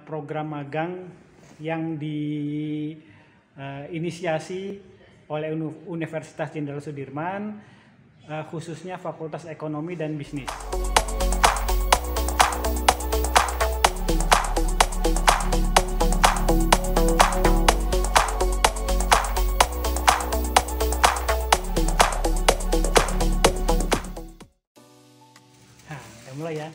program magang yang diinisiasi oleh Universitas Jenderal Sudirman, khususnya Fakultas Ekonomi dan Bisnis. Mulai ya.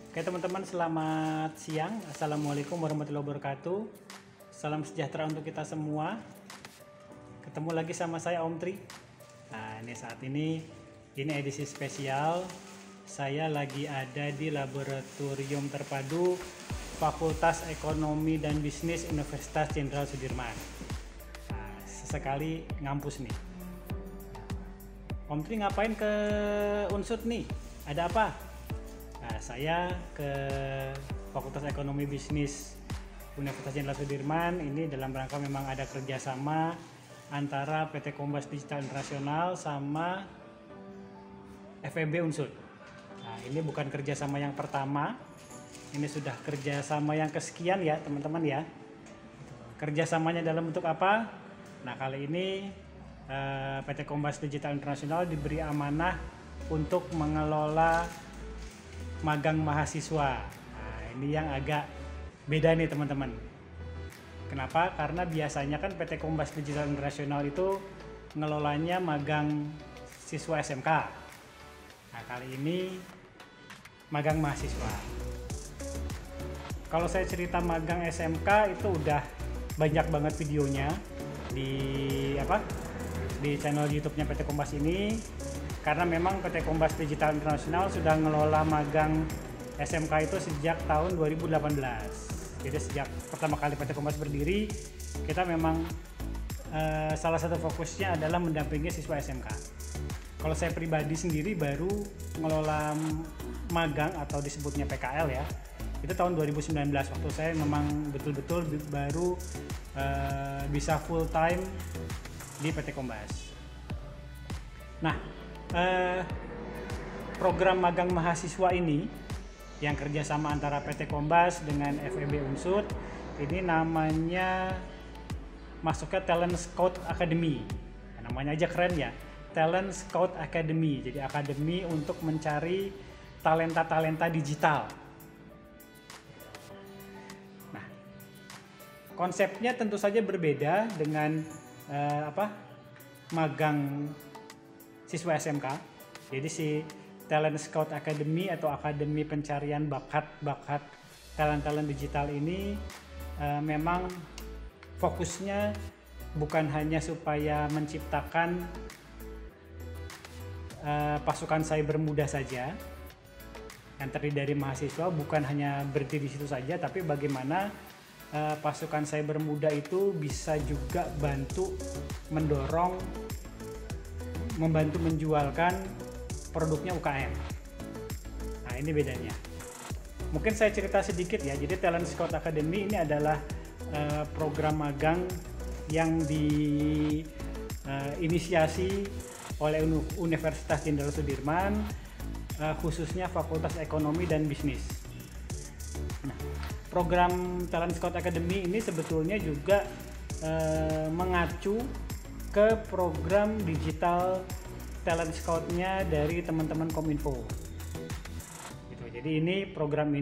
Oke teman-teman, selamat siang. Assalamualaikum warahmatullahi wabarakatuh. Salam sejahtera untuk kita semua. Ketemu lagi sama saya Om Tri. Nah, ini edisi spesial. Saya lagi ada di Laboratorium Terpadu Fakultas Ekonomi dan Bisnis Universitas Jenderal Sudirman. Nah, sesekali ngampus nih. Om Tri ngapain ke Unsud nih? Ada apa? Nah, saya ke Fakultas Ekonomi Bisnis Universitas Jenderal Sudirman ini dalam rangka memang ada kerjasama antara PT Kombas Digital Internasional sama FEB Unsud. Nah, ini bukan kerjasama yang pertama, ini sudah kerjasama yang kesekian ya teman-teman ya. Kerjasamanya dalam bentuk apa? Nah, kali ini PT Kombas Digital Internasional diberi amanah untuk mengelola magang mahasiswa. Nah, ini yang agak beda nih teman-teman. Kenapa? Karena biasanya kan PT Kombas Digital Internasional itu ngelolanya magang siswa SMK. Nah, kali ini magang mahasiswa. Kalau saya cerita magang SMK itu udah banyak banget videonya di channel YouTube-nya PT Kombas ini. Karena memang PT Kombas Digital Internasional sudah ngelola magang SMK itu sejak tahun 2018. Jadi sejak pertama kali PT Kombas berdiri, kita memang salah satu fokusnya adalah mendampingi siswa SMK. Kalau saya pribadi sendiri baru ngelola magang atau disebutnya PKL ya, itu tahun 2019 waktu saya memang betul-betul baru bisa full time di PT Kombas. Nah, program magang mahasiswa ini yang kerjasama antara PT Kombas dengan FEB Unsud ini namanya masuknya Talent Scout Academy. Nah, namanya aja keren ya, Talent Scout Academy. Jadi akademi untuk mencari talenta-talenta digital. Nah, konsepnya tentu saja berbeda dengan magang siswa SMK. Jadi si Talent Scout Academy atau Akademi Pencarian Bakat talent-talent digital ini memang fokusnya bukan hanya supaya menciptakan pasukan cyber muda saja yang terdiri dari mahasiswa, bukan hanya berhenti di situ saja, tapi bagaimana pasukan cyber muda itu bisa juga membantu menjualkan produknya UKM. Nah, ini bedanya. Mungkin saya cerita sedikit ya. Jadi Talent Scout Academy ini adalah program magang yang diinisiasi oleh Universitas Jenderal Sudirman, khususnya Fakultas Ekonomi dan Bisnis. Nah, program Talent Scout Academy ini sebetulnya juga mengacu ke program digital talent scout-nya dari teman-teman Kominfo. Gitu. Jadi program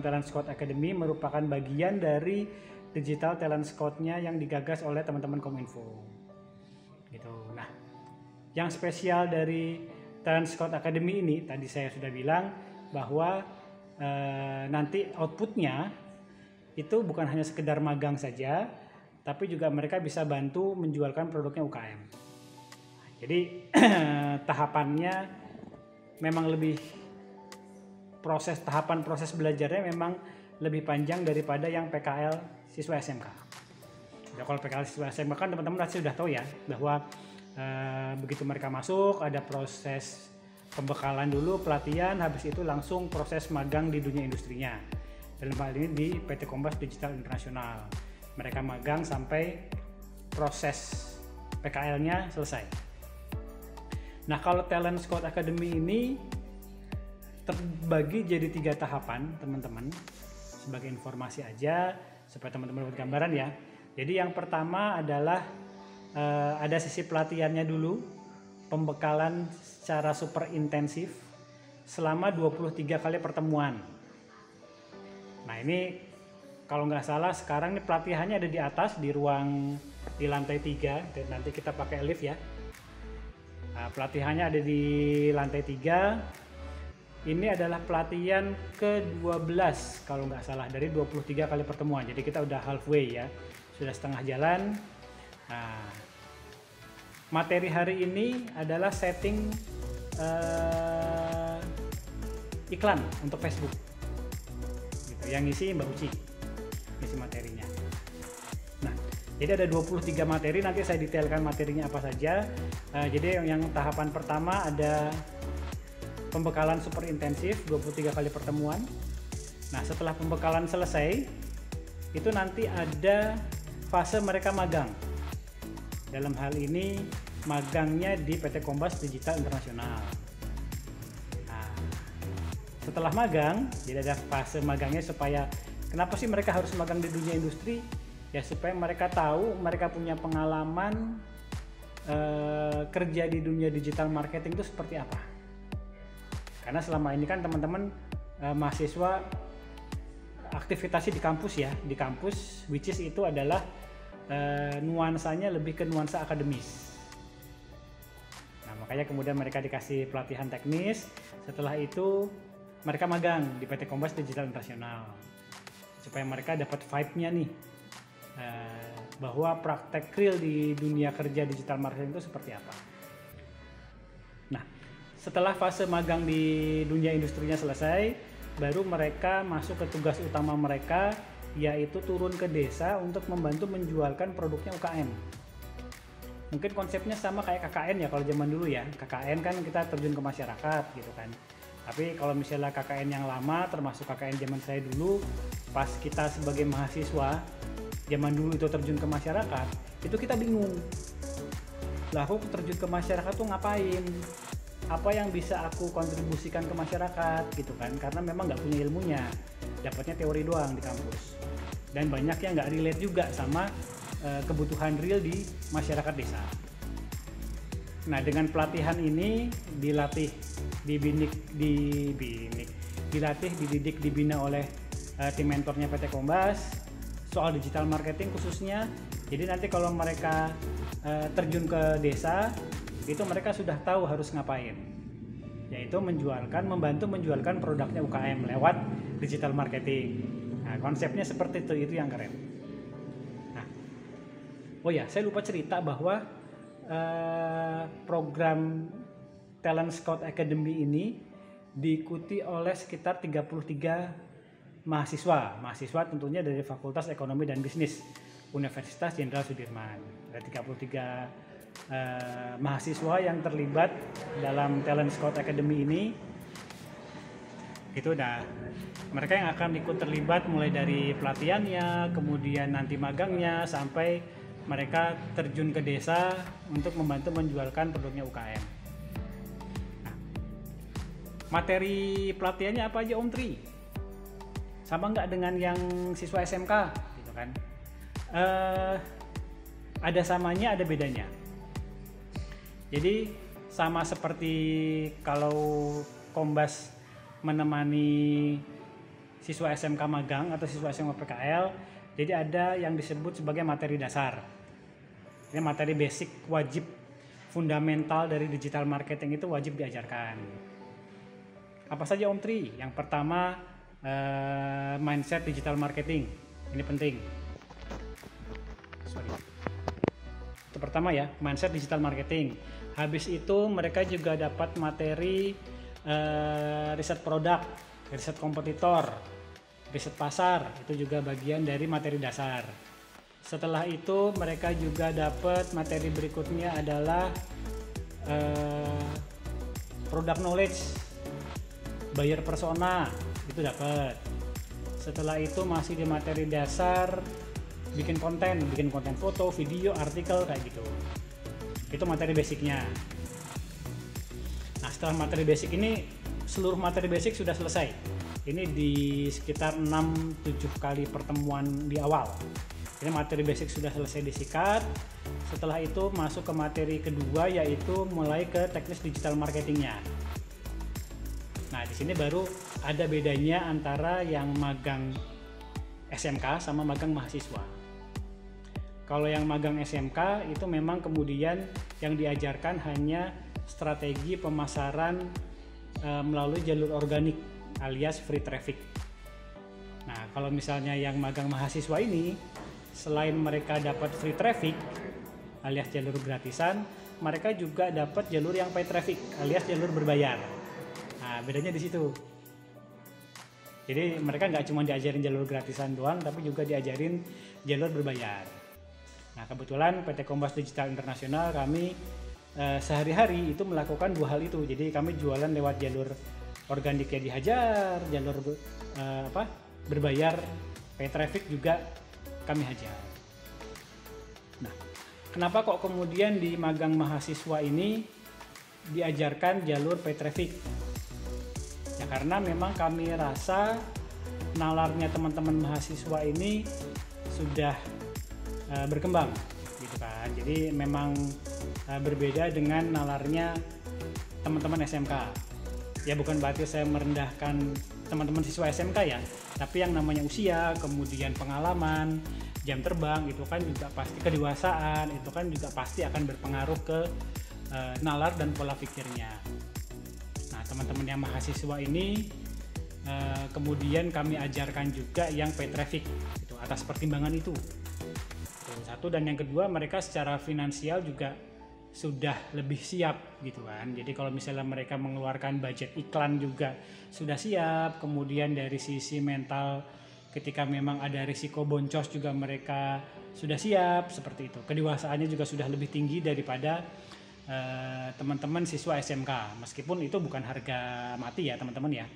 Talent Scout Academy merupakan bagian dari digital talent scout-nya yang digagas oleh teman-teman Kominfo. Gitu. Nah, yang spesial dari Talent Scout Academy ini tadi saya sudah bilang bahwa nanti outputnya itu bukan hanya sekedar magang saja, tapi juga mereka bisa bantu menjualkan produknya UKM. Jadi tahapannya memang tahapan proses belajarnya memang lebih panjang daripada yang PKL siswa SMK. Ya, kalau PKL siswa SMK kan teman-teman pasti sudah tahu ya bahwa begitu mereka masuk ada proses pembekalan dulu, pelatihan, habis itu langsung proses magang di dunia industrinya. Dalam hal ini di PT Kombas Digital Internasional. Mereka magang sampai proses PKL-nya selesai. Nah, kalau Talent Scout Academy ini terbagi jadi 3 tahapan, teman-teman. sebagai informasi aja supaya teman-teman dapat gambaran ya. Jadi yang pertama adalah ada sisi pelatihannya dulu, pembekalan secara super intensif selama 23 kali pertemuan. Nah ini kalau nggak salah sekarang nih pelatihannya ada di atas di ruang di lantai 3, dan nanti kita pakai lift ya. Nah, pelatihannya ada di lantai 3. Ini adalah pelatihan ke-12 kalau nggak salah dari 23 kali pertemuan. Jadi kita udah halfway ya, sudah setengah jalan. Nah, materi hari ini adalah setting iklan untuk Facebook. Gitu. Yang ngisi Mbak Uci, ngisi materinya. Nah, jadi ada 23 materi, nanti saya detailkan materinya apa saja. Jadi yang tahapan pertama ada pembekalan super intensif 23 kali pertemuan. Nah, setelah pembekalan selesai, itu nanti ada fase mereka magang. Dalam hal ini magangnya di PT Kombas Digital Internasional. Nah, setelah magang, jadi ada fase magangnya supaya kenapa sih mereka harus magang di dunia industri? Ya supaya mereka tahu, mereka punya pengalaman kerja di dunia digital marketing itu seperti apa. Karena selama ini kan teman-teman mahasiswa aktivitasnya di kampus ya, di kampus, which is itu adalah nuansanya lebih ke nuansa akademis. Nah makanya kemudian mereka dikasih pelatihan teknis, setelah itu mereka magang di PT Kombas Digital Internasional supaya mereka dapat vibe-nya nih, bahwa praktek real di dunia kerja digital marketing itu seperti apa. Nah, setelah fase magang di dunia industrinya selesai, baru mereka masuk ke tugas utama mereka, yaitu turun ke desa untuk membantu menjualkan produknya UKM. Mungkin konsepnya sama kayak KKN ya kalau zaman dulu ya. KKN kan kita terjun ke masyarakat gitu kan. Tapi kalau misalnya KKN yang lama, termasuk KKN zaman saya dulu, pas kita sebagai mahasiswa, zaman dulu itu terjun ke masyarakat, itu kita bingung. Lah aku terjun ke masyarakat tuh ngapain? Apa yang bisa aku kontribusikan ke masyarakat gitu kan, karena memang nggak punya ilmunya, dapatnya teori doang di kampus, dan banyak yang nggak relate juga sama kebutuhan real di masyarakat desa. Nah dengan pelatihan ini dilatih, dididik, dibina oleh tim mentornya PT Kombas soal digital marketing khususnya. Jadi nanti kalau mereka terjun ke desa, itu mereka sudah tahu harus ngapain, yaitu membantu menjualkan produknya UKM lewat digital marketing. Nah, konsepnya seperti itu yang keren. Nah, oh ya, saya lupa cerita bahwa program Talent Scout Academy ini diikuti oleh sekitar 33 mahasiswa tentunya dari Fakultas Ekonomi dan Bisnis Universitas Jenderal Sudirman. Ada 33 mahasiswa yang terlibat dalam Talent Scout Academy ini. Itu mereka yang akan ikut terlibat mulai dari pelatihannya, kemudian nanti magangnya, sampai mereka terjun ke desa untuk membantu menjualkan produknya UKM. Nah, materi pelatihannya apa aja Om Tri? Sama nggak dengan yang siswa SMK gitu kan? Ada samanya, ada bedanya. Jadi sama seperti kalau Kombas menemani siswa SMK magang atau siswa SMK PKL, jadi ada yang disebut sebagai materi dasar. Ini materi basic, wajib, fundamental dari digital marketing itu wajib diajarkan. Apa saja Om Tri? Yang pertama mindset digital marketing, ini penting. Itu pertama ya, mindset digital marketing. Habis itu mereka juga dapat materi riset produk, riset kompetitor, riset pasar, itu juga bagian dari materi dasar. Setelah itu mereka juga dapat materi berikutnya adalah product knowledge, buyer persona, itu dapat. Setelah itu masih di materi dasar bikin konten foto, video, artikel kayak gitu. Itu materi basicnya. Nah setelah materi basic ini, seluruh materi basic sudah selesai. ini di sekitar 6-7 kali pertemuan di awal. Ini materi basic sudah selesai disikat. Setelah itu masuk ke materi kedua, yaitu mulai ke teknis digital marketingnya. Nah, di sini baru ada bedanya antara yang magang SMK sama magang mahasiswa. Kalau yang magang SMK itu memang kemudian yang diajarkan hanya strategi pemasaran melalui jalur organik alias free traffic. Nah, kalau misalnya yang magang mahasiswa ini, selain mereka dapat free traffic alias jalur gratisan, mereka juga dapat jalur yang pay traffic alias jalur berbayar. Nah, bedanya di situ. Jadi mereka nggak cuma diajarin jalur gratisan doang, tapi juga diajarin jalur berbayar. Nah, kebetulan PT Kompas Digital Internasional kami sehari-hari itu melakukan dua hal itu. Jadi kami jualan lewat jalur organiknya dihajar, jalur berbayar pay traffic juga kami hajar. Nah, kenapa kok kemudian di magang mahasiswa ini diajarkan jalur pay traffic? Ya karena memang kami rasa nalarnya teman-teman mahasiswa ini sudah berkembang gitu kan. Jadi memang berbeda dengan nalarnya teman-teman SMK. Ya bukan berarti saya merendahkan teman-teman siswa SMK ya, tapi yang namanya usia, kemudian pengalaman, jam terbang itu kan juga pasti, kedewasaan itu kan juga pasti akan berpengaruh ke nalar dan pola pikirnya. Nah, teman-teman yang mahasiswa ini kemudian kami ajarkan juga yang pay traffic itu atas pertimbangan itu. Satu, dan yang kedua, mereka secara finansial juga sudah lebih siap gitu kan. Jadi kalau misalnya mereka mengeluarkan budget iklan juga sudah siap, kemudian dari sisi mental ketika memang ada risiko boncos juga mereka sudah siap, seperti itu. Kedewasaannya juga sudah lebih tinggi daripada teman-teman siswa SMK, meskipun itu bukan harga mati ya teman-teman ya.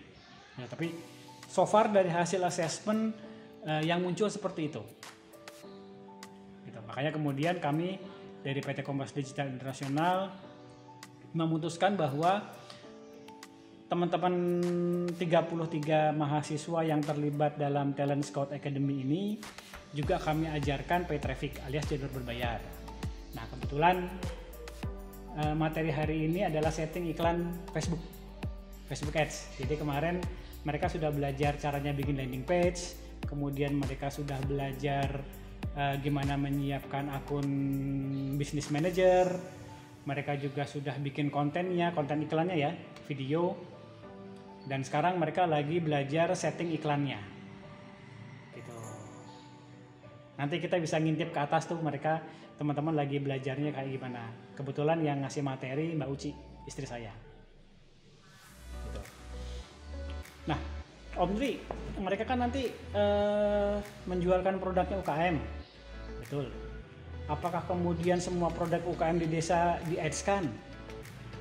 Nah, tapi so far dari hasil assessment yang muncul seperti itu. Gitu. Makanya kemudian kami dari PT Kompas Digital Internasional memutuskan bahwa teman-teman 33 mahasiswa yang terlibat dalam Talent Scout Academy ini juga kami ajarkan pay traffic alias jalur berbayar. Nah, kebetulan materi hari ini adalah setting iklan Facebook Ads. Jadi kemarin mereka sudah belajar caranya bikin landing page, kemudian mereka sudah belajar gimana menyiapkan akun business manager. Mereka juga sudah bikin kontennya, konten iklannya ya, video. Dan sekarang mereka lagi belajar setting iklannya. Gitu. Nanti kita bisa ngintip ke atas tuh mereka, teman-teman lagi belajarnya kayak gimana. Kebetulan yang ngasih materi Mbak Uci, istri saya. Gitu. Nah, Om Dwi, mereka kan nanti menjualkan produknya UKM. Betul. Apakah kemudian semua produk UKM di desa di-ads-kan?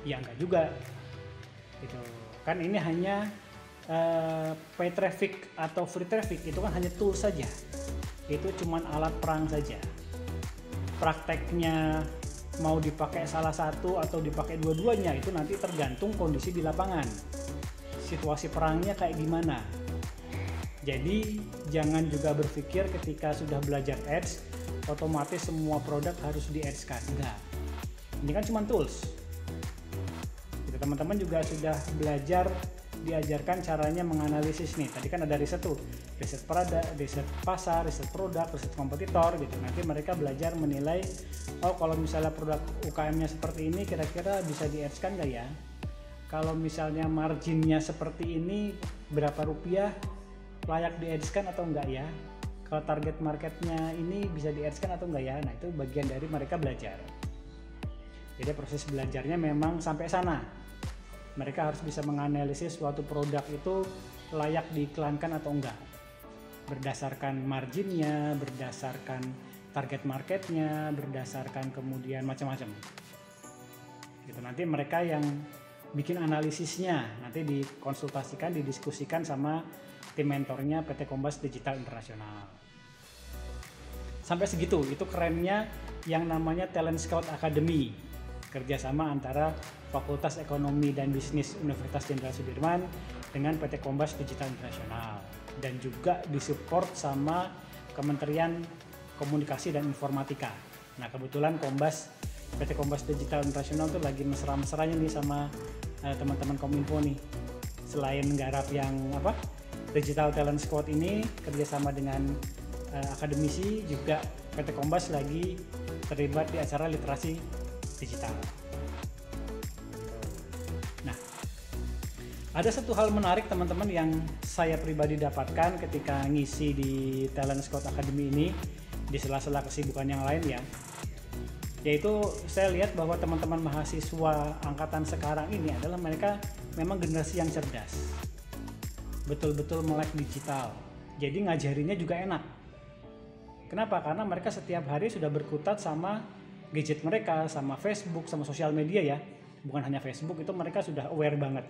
Ya enggak juga. Gitu. Kan ini hanya pay traffic atau free traffic itu kan hanya tool saja. Itu cuman alat perang saja. Prakteknya mau dipakai salah satu atau dipakai dua-duanya itu nanti tergantung kondisi di lapangan. Situasi perangnya kayak gimana. Jadi jangan juga berpikir ketika sudah belajar ads otomatis semua produk harus di-ads-kan. Enggak. Ini kan cuma tools. Gitu, teman-teman juga sudah belajar, diajarkan caranya menganalisis nih. Tadi kan ada riset tuh, riset produk, riset pasar, riset produk, riset kompetitor gitu. Nanti mereka belajar menilai, oh kalau misalnya produk UKM-nya seperti ini kira-kira bisa di-ads-kan nggak ya? Kalau misalnya marginnya seperti ini, berapa rupiah layak di-ads-kan atau enggak ya? Kalau target marketnya ini bisa di-ads-kan atau enggak ya? Nah, itu bagian dari mereka belajar. Jadi proses belajarnya memang sampai sana. Mereka harus bisa menganalisis suatu produk itu layak diiklankan atau enggak. Berdasarkan marginnya, berdasarkan target marketnya, berdasarkan kemudian macam-macam. Gitu, nanti mereka yang bikin analisisnya, nanti dikonsultasikan, didiskusikan sama tim mentornya PT Kompas Digital Internasional. Sampai segitu, itu kerennya yang namanya Talent Scout Academy, kerjasama antara Fakultas Ekonomi dan Bisnis Universitas Jenderal Sudirman dengan PT Kombas Digital Internasional dan juga disupport sama Kementerian Komunikasi dan Informatika. Nah kebetulan PT Kombas Digital Internasional tuh lagi mesra-mesranya nih sama teman-teman Kominfo nih. Selain nggarap yang Digital Talent Squad ini kerjasama dengan akademisi, juga PT Kombas lagi terlibat di acara literasi digital. Nah, ada satu hal menarik teman-teman yang saya pribadi dapatkan ketika ngisi di Talent Squad Academy ini di sela-sela kesibukan yang lain ya, yaitu saya lihat bahwa teman-teman mahasiswa angkatan sekarang ini adalah mereka memang generasi yang cerdas, betul-betul melek digital, jadi ngajarinnya juga enak. Kenapa? Karena mereka setiap hari sudah berkutat sama gadget mereka, sama Facebook, sama sosial media ya. Bukan hanya Facebook, itu mereka sudah aware banget.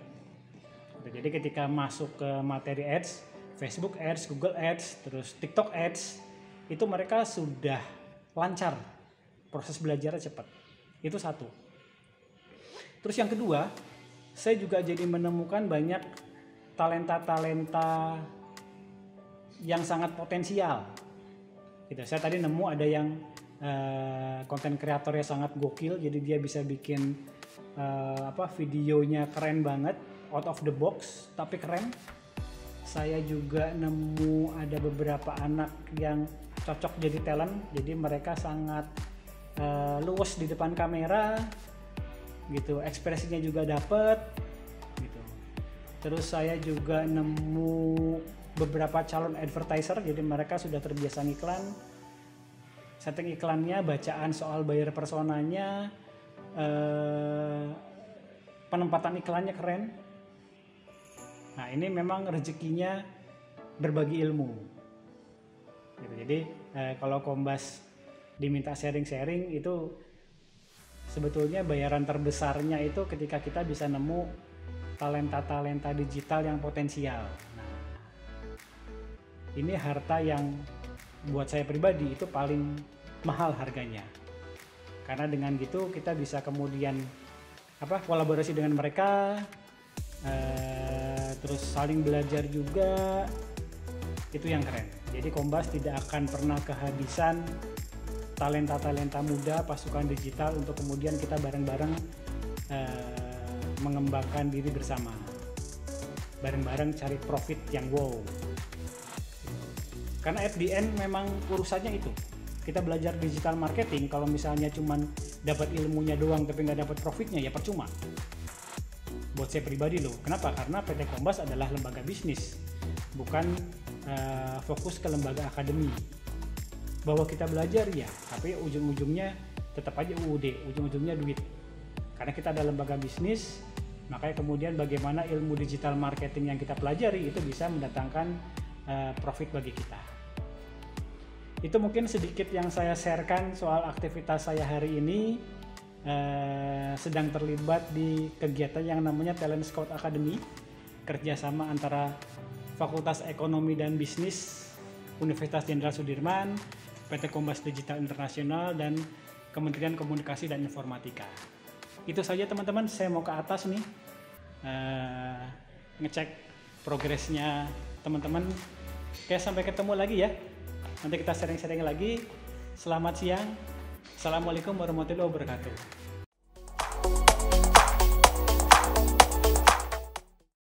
Jadi ketika masuk ke materi ads, Facebook ads, Google ads, terus TikTok ads, itu mereka sudah lancar, proses belajarnya cepat. Itu satu. Terus yang kedua, saya juga jadi menemukan banyak talenta-talenta yang sangat potensial. Gitu. Saya tadi nemu ada yang konten kreatornya sangat gokil, jadi dia bisa bikin videonya keren banget, out of the box tapi keren. Saya juga nemu ada beberapa anak yang cocok jadi talent, jadi mereka sangat luwes di depan kamera gitu, ekspresinya juga dapet gitu. Terus saya juga nemu beberapa calon advertiser, jadi mereka sudah terbiasa ngiklan, setting iklannya, bacaan soal buyer personanya, penempatan iklannya keren. Nah ini memang rezekinya berbagi ilmu gitu. Jadi kalau Kombas diminta sharing-sharing, itu sebetulnya bayaran terbesarnya itu ketika kita bisa nemu talenta-talenta digital yang potensial. Ini harta yang buat saya pribadi itu paling mahal harganya, karena dengan gitu kita bisa kemudian kolaborasi dengan mereka, terus saling belajar juga. Itu yang keren. Jadi Kombas tidak akan pernah kehabisan talenta-talenta muda pasukan digital untuk kemudian kita bareng-bareng mengembangkan diri bersama, bareng-bareng cari profit yang wow. Karena at the end memang urusannya itu. Kita belajar digital marketing, kalau misalnya cuman dapat ilmunya doang tapi nggak dapat profitnya ya percuma. Buat saya pribadi loh. Kenapa? Karena PT Kombas adalah lembaga bisnis, bukan fokus ke lembaga akademi. Bahwa kita belajar ya, tapi ujung-ujungnya tetap aja UUD, ujung-ujungnya duit. Karena kita ada lembaga bisnis, makanya kemudian bagaimana ilmu digital marketing yang kita pelajari itu bisa mendatangkan profit bagi kita. Itu mungkin sedikit yang saya sharekan soal aktivitas saya hari ini. Sedang terlibat di kegiatan yang namanya Talent Scout Academy, kerjasama antara Fakultas Ekonomi dan Bisnis Universitas Jenderal Sudirman, PT Kombas Digital Internasional, dan Kementerian Komunikasi dan Informatika. Itu saja teman-teman, saya mau ke atas nih ngecek progresnya teman-teman. Oke, sampai ketemu lagi ya. Nanti kita sharing-sharing lagi. Selamat siang. Assalamualaikum warahmatullahi wabarakatuh.